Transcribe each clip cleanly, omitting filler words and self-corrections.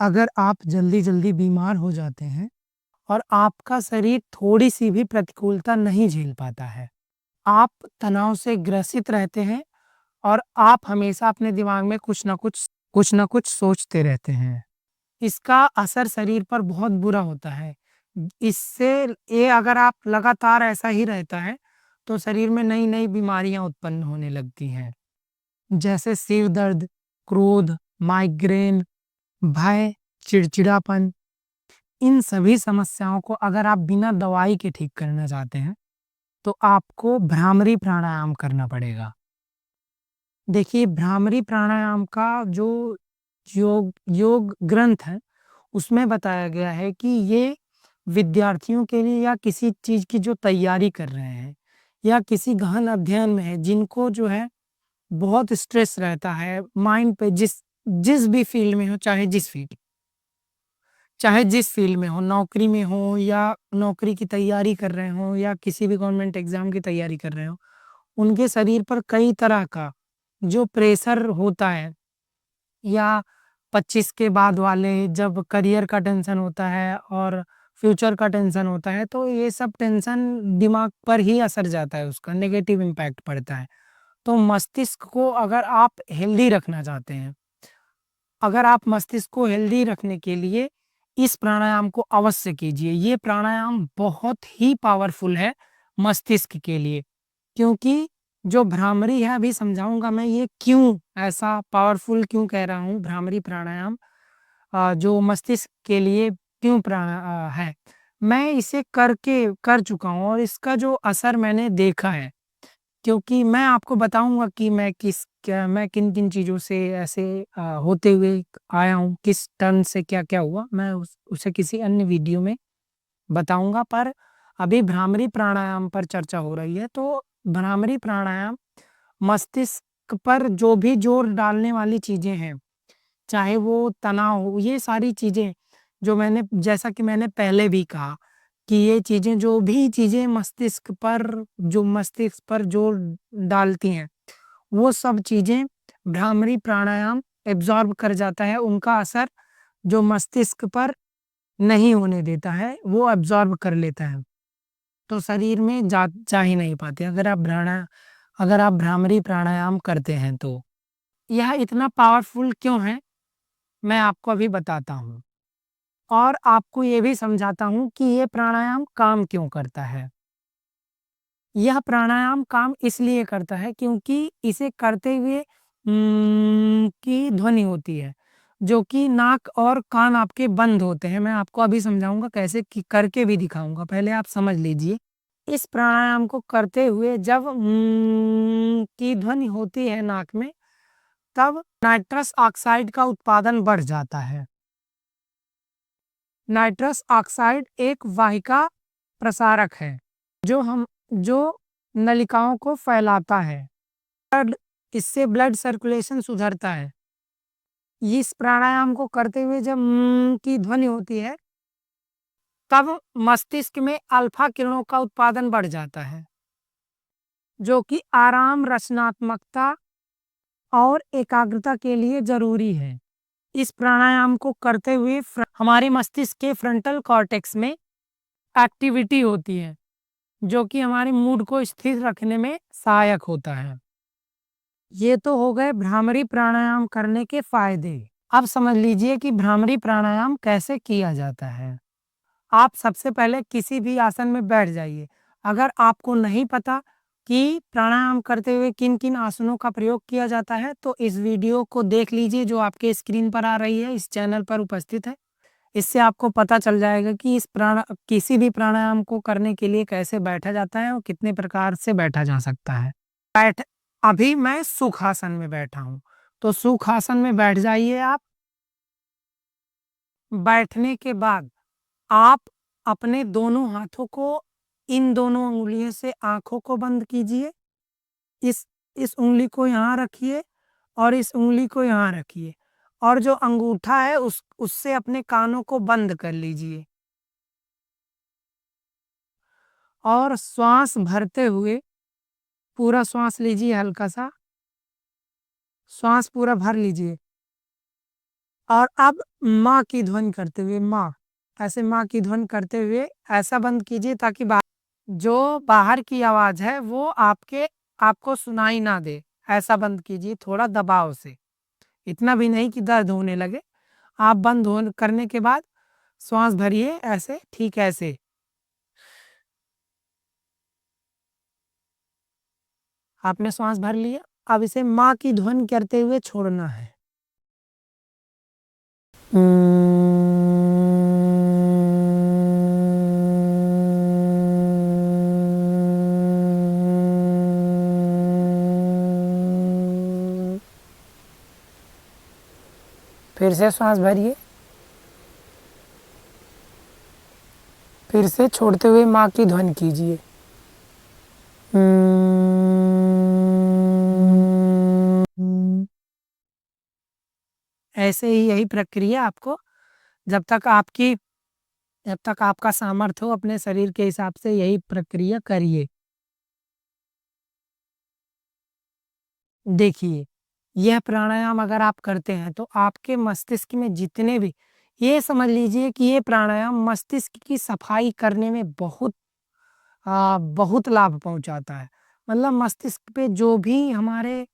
अगर आप जल्दी-जल्दी बीमार हो जाते हैं और आपका शरीर थोड़ी-सी भी प्रतिकूलता नहीं झेल पाता है। आप तनाव से ग्रसित रहते हैं और आप हमेशा अपने दिमाग में कुछ न कुछ सोचते रहते हैं। इसका असर शरीर पर बहुत बुरा होता है। इससे ये अगर आप लगातार ऐसा ही रहता है, तो शरीर में नई-नई बीमारियाँ उत्पन्न होने लगती हैं। जैसे सिर दर्द, क्रोध, माइग्रेन, भय, चिड़चिड़ापन। इन सभी समस्याओं को अगर आप बिना दवाई के ठीक करना चाहते हैं, तो आपको भ्रामरी प्राणायाम करना पड़ेगा। देखिए, भ्रामरी प्राणायाम का जो योग योग ग्रंथ है, उसमें बताया गया है कि ये विद्यार्थियों के लिए या किसी चीज़ की जो तैयारी कर रहे हैं या किसी गहन अध्ययन में है, जिनको जो है बहुत स्ट्रेस रहता है माइंड पे, जिस जिस भी फ़ील्ड में हो, चाहे जिस फ़ील्ड में हो, नौकरी में हो या नौकरी की तैयारी कर रहे हों या किसी भी गवर्नमेंट एग्ज़ाम की तैयारी कर रहे हों, उनके शरीर पर कई तरह का जो प्रेशर होता है या 25 के बाद वाले जब करियर का टेंशन होता है और फ्यूचर का टेंशन होता है, तो ये सब टेंशन दिमाग पर ही असर जाता है, उसका नेगेटिव इम्पैक्ट पड़ता है। तो मस्तिष्क को अगर आप हेल्दी रखना चाहते हैं, अगर आप मस्तिष्क को हेल्दी रखने के लिए इस प्राणायाम को अवश्य कीजिए। ये प्राणायाम बहुत ही पावरफुल है मस्तिष्क के लिए, क्योंकि जो भ्रामरी है, अभी समझाऊँगा मैं ये क्यों ऐसा पावरफुल क्यों कह रहा हूँ भ्रामरी प्राणायाम, जो मस्तिष्क के लिए क्यों है। मैं इसे कर चुका हूँ और इसका जो असर मैंने देखा है, क्योंकि मैं आपको बताऊँगा कि मैं किन-किन चीज़ों से ऐसे होते हुए आया हूँ, किस टर्न से क्या-क्या हुआ, मैं उसे किसी अन्य वीडियो में बताऊँगा। पर अभी भ्रामरी प्राणायाम पर चर्चा हो रही है, तो भ्रामरी प्राणायाम मस्तिष्क पर जो भी जोर डालने वाली चीज़ें हैं, चाहे वो तनाव हो, ये सारी चीज़ें जो जैसा कि मैंने पहले भी कहा कि ये चीज़ें जो भी चीज़ें मस्तिष्क पर जोर डालती हैं, वो सब चीज़ें भ्रामरी प्राणायाम एब्ज़ॉर्ब कर जाता है, उनका असर जो मस्तिष्क पर नहीं होने देता है, वो एब्ज़ॉर्ब कर लेता है। तो शरीर में जा ही नहीं पाते अगर आप भ्रामरी प्राणायाम करते हैं तो। यह इतना पावरफुल क्यों है, मैं आपको अभी बताता हूँ और आपको ये भी समझाता हूँ कि ये प्राणायाम काम क्यों करता है। यह प्राणायाम काम इसलिए करता है क्योंकि इसे करते हुए की ध्वनि होती है, जो कि नाक और कान आपके बंद होते हैं। मैं आपको अभी समझाऊँगा कैसे कि करके भी दिखाऊँगा, पहले आप समझ लीजिए। इस प्राणायाम को करते हुए जब की ध्वनि होती है नाक में, तब नाइट्रस ऑक्साइड का उत्पादन बढ़ जाता है। नाइट्रस ऑक्साइड एक वाहिका प्रसारक है, जो नलिकाओं को फैलाता है। इससे ब्लड सर्कुलेशन सुधरता है। इस प्राणायाम को करते हुए जब की ध्वनि होती है, तब मस्तिष्क में अल्फा किरणों का उत्पादन बढ़ जाता है, जो कि आराम, रचनात्मकता और एकाग्रता के लिए जरूरी है। इस प्राणायाम को करते हुए हमारे मस्तिष्क के फ्रंटल कॉर्टेक्स में एक्टिविटी होती है, जो कि हमारे मूड को स्थिर रखने में सहायक होता है। ये तो हो गए भ्रामरी प्राणायाम करने के फायदे। अब समझ लीजिए कि भ्रामरी प्राणायाम कैसे किया जाता है। आप सबसे पहले किसी भी आसन में बैठ जाइए। अगर आपको नहीं पता कि प्राणायाम करते हुए किन-किन आसनों का प्रयोग किया जाता है, तो इस वीडियो को देख लीजिए जो आपके स्क्रीन पर आ रही है, इस चैनल पर उपस्थित है। इससे आपको पता चल जाएगा कि किसी भी प्राणायाम को करने के लिए कैसे बैठा जाता है और कितने प्रकार से बैठा जा सकता है। बैठ अभी मैं सुखासन में बैठा हूँ, तो सुखासन में बैठ जाइए आप। बैठने के बाद आप अपने दोनों हाथों को इन दोनों उँगलियों से आँखों को बंद कीजिए। इस उँगली को यहाँ रखिए और इस उँगली को यहाँ रखिए और जो अंगूठा है उससे अपने कानों को बंद कर लीजिए और श्वास भरते हुए पूरा श्वास लीजिए, हल्का सा श्वास पूरा भर लीजिए और अब माँ की ध्वनि करते हुए माँ, ऐसे माँ की ध्वनि करते हुए ऐसा बंद कीजिए ताकि जो बाहर की आवाज़ है वो आपको सुनाई ना दे, ऐसा बंद कीजिए थोड़ा दबाव से। इतना भी नहीं कि दर्द होने लगे। आप बंद हो करने के बाद श्वास भरिए ऐसे, ठीक ऐसे। आपने श्वास भर लिया, अब इसे माँ की ध्वनि करते हुए छोड़ना है। फिर से श्वास भरिए, फिर से छोड़ते हुए माँ की ध्वनि कीजिए। ऐसे ही यही प्रक्रिया आपको जब तक आपकी जब तक आपका सामर्थ्य हो अपने शरीर के हिसाब से यही प्रक्रिया करिए। देखिए, यह प्राणायाम अगर आप करते हैं तो आपके मस्तिष्क में जितने भी ये समझ लीजिए कि ये प्राणायाम मस्तिष्क की सफाई करने में बहुत लाभ पहुँचाता है। मतलब मस्तिष्क पे जो भी हमारे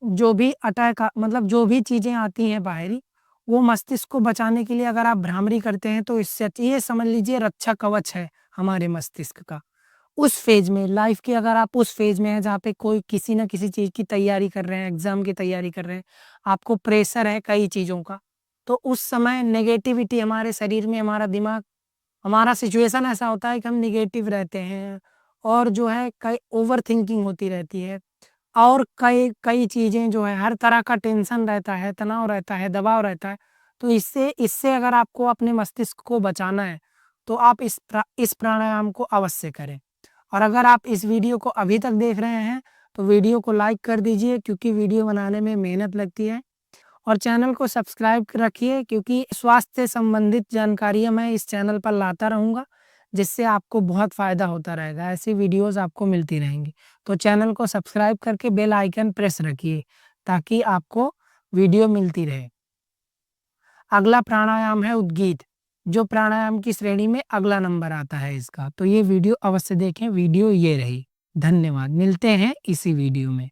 जो भी मतलब जो भी चीज़ें आती हैं बाहरी, वो मस्तिष्क को बचाने के लिए अगर आप भ्रामरी करते हैं तो इससे ये समझ लीजिए रक्षा कवच है हमारे मस्तिष्क का। उस फ़ेज़ में लाइफ़ के अगर आप उस फ़ेज़ में हैं जहाँ पे कोई किसी न किसी चीज़ की तैयारी कर रहे हैं, एग्ज़ाम की तैयारी कर रहे हैं, आपको प्रेशर है कई चीज़ों का, तो उस समय नेगेटिविटी हमारे शरीर में हमारा सिचुएशन ऐसा होता है कि हम नेगेटिव रहते हैं और जो है कई ओवरथिंकिंग होती रहती है और कई कई चीज़ें जो है हर तरह का टेंशन रहता है, तनाव रहता है, दबाव रहता है। तो इससे इससे अगर आपको अपने मस्तिष्क को बचाना है, तो आप इस प्राणायाम को अवश्य करें। और अगर आप इस वीडियो को अभी तक देख रहे हैं, तो वीडियो को लाइक कर दीजिए क्योंकि वीडियो बनाने में मेहनत लगती है। और चैनल को सब्सक्राइब रखिए क्योंकि स्वास्थ्य से संबंधित जानकारियाँ मैं इस चैनल पर लाता रहूँगा, जिससे आपको बहुत फ़ायदा होता रहेगा। ऐसी वीडियोज़ आपको मिलती रहेंगी। तो चैनल को सब्सक्राइब करके बेल आइकन प्रेस रखिए ताकि आपको वीडियो मिलती रहे। अगला प्राणायाम है उद्गीत, जो प्राणायाम की श्रेणी में अगला नंबर आता है इसका। तो ये वीडियो अवश्य देखें, वीडियो ये रही। धन्यवाद, मिलते हैं इसी वीडियो में।